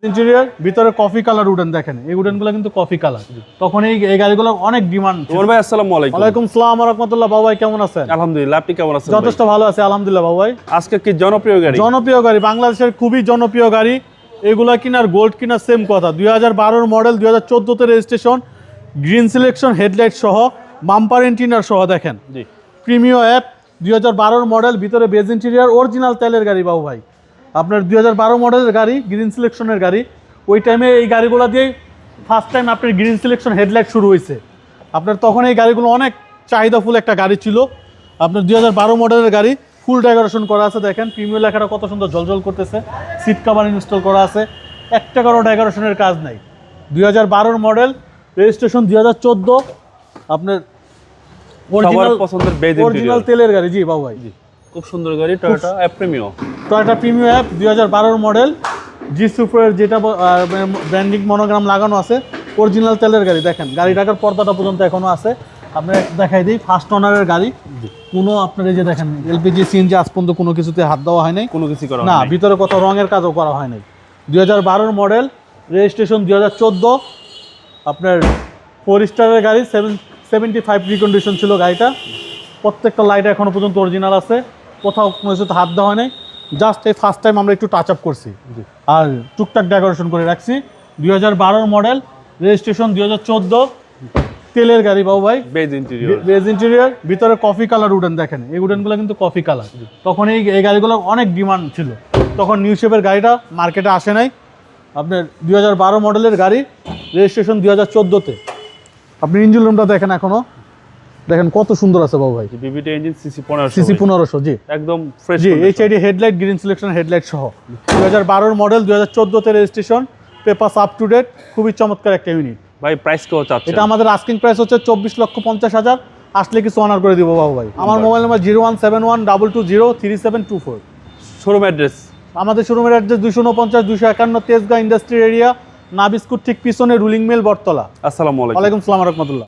Interior ভিতরে coffee colour wooden দেখেন, এই উডেনগুলো কিন্তু কফি কালার। তখন এই গাড়িগুলো অনেক ডিমান্ড। ওমর ভাই আসসালামু আলাইকুম। ওয়ালাইকুম আসসালাম ওয়া রাহমাতুল্লাহ। বাবু ভাই কেমন আছেন? আলহামদুলিল্লাহ, আপনি কেমন আছেন? যথেষ্ট ভালো আছে আলহামদুলিল্লাহ। বাবু ভাই আজকে কি জনপ্রিয় গাড়ি? জনপ্রিয় গাড়ি, বাংলাদেশের খুবই জনপ্রিয় গাড়ি। এগুলা কিনার গোল্ড কিনার সেম কথা। 2012 মডেল, 2014 তে রেজিস্ট্রেশন, গ্রিন সিলেকশন হেডলাইট সহ, বাম্পার ইন্টিরিয়র সহ দেখেন। জি, প্রিমিয়াম অ্যাপ 2012 মডেল, ভিতরে বেজ ইন্টেরিয়র, অরিজিনাল তেলের গাড়ি। বাবু ভাই আপনার 2012 মডেলের গাড়ি, গ্রিন সিলেকশনের গাড়ি। ওই টাইমে এই গাড়িগুলো দিয়ে ফার্স্ট টাইম আপনার গ্রিন সিলেকশন হেডলাইট শুরু হয়েছে। আপনার তখন এই গাড়িগুলো অনেক চাহিদাফুল একটা গাড়ি ছিল। আপনার 2012 মডেলের গাড়ি, ফুল ডেকোরেশন করা আছে দেখেন। প্রিমিয়াম লেখাটা কত সুন্দর ঝলঝল করতেছে। সিট কভার ইনস্টল করা আছে, একটা কারো ডেকোরেশনের কাজ নাই। 2012 মডেল, রেজিস্ট্রেশন 2014। আপনার সবার পছন্দের বেজ অরিজিনাল ইন্টেরিয়র। তেলের গাড়ি। জি বাবু ভাই, জি, খুব সুন্দর গাড়ি, টয়োটা প্রিমিয়াম। টয়োটা প্রিমিয়াম অ্যাপ 2012 মডেল, জি সুপার যেটা ব্র্যান্ডিং মনোগ্রাম লাগানো আছে, অরিজিনাল তেলের গাড়ি দেখেন। গাড়ি ঢাকার পর্দাটা পর্যন্ত এখনো আছে। আপনার দেখাই দিই, ফার্স্ট ওনারের গাড়ি। কোনো আপনার এই যে দেখেন এলপিজি সিএনজি আজ পর্যন্ত কোনো কিছুতে হাত দেওয়া হয় নাই, কোনো কিছু করা না। হয়নি। ভিতরে কত রঙের কাজও করা হয় নাই। 2012 মডেল, রেজিস্ট্রেশন 2014। আপনার 4 স্টারের গাড়ি, 75 রিকন্ডিশন ছিল গাড়িটা। প্রত্যেকটা লাইট এখনো পর্যন্ত অরিজিনাল আছে, কোথাও কোনো কিছুতে হাত দেওয়া হয় নাই। জাস্ট এই ফার্স্ট টাইম আমরা একটু টাচ আপ করছি আর টুকটাক ডেকোরেশন করে রাখছি। 2012 মডেল, রেজিস্ট্রেশন 2014, তেলের গাড়ি। বাবু ভাই বেজ ইন্টেরিয়র। বেজ ইন্টেরিয়র, ভিতরে কফি কালার উডেন দেখেন। এই উডেনগুলো কিন্তু কফি কালার। তখন এই গাড়িগুলোর অনেক ডিমান্ড ছিল। তখন নিউ শেপের গাড়িটা মার্কেটে আসে নাই। আপনার 2012 মডেলের গাড়ি, রেজিস্ট্রেশন 2014-তে। আপনি ইঞ্জিন রুমটা দেখেন, এখনো দেখেন কত সুন্দর আছে। বাবু ভাই বিবিটি ইঞ্জিন সিসি 1500। সিসি 1500। জি একদম ফ্রেশ। জি, HID headlight, green selection headlight সহ। 2012 মডেল, 2014-তে registration, papers up to date. খুবই চমৎকার একটা ইউনিট। ভাই প্রাইস কেউ চাচ্ছে? এটা আমাদের আস্কিং প্রাইস হচ্ছে 24,50,000। আসলে কিছু অনার করে দিব বাবু ভাই। আমার মোবাইল নাম্বার 01712203724। Showroom address? আমাদের শোরুমের অ্যাড্রেস 249-251 তেজগাঁ ইন্ডাস্ট্রি এরিয়া, নাবিস্কুট ঠিক পিছনে, রুলিং মিল, বটতলা। আসসালামু আলাইকুম। ওয়ালাইকুম আসসালাম ওয়া রাহমাতুল্লাহ।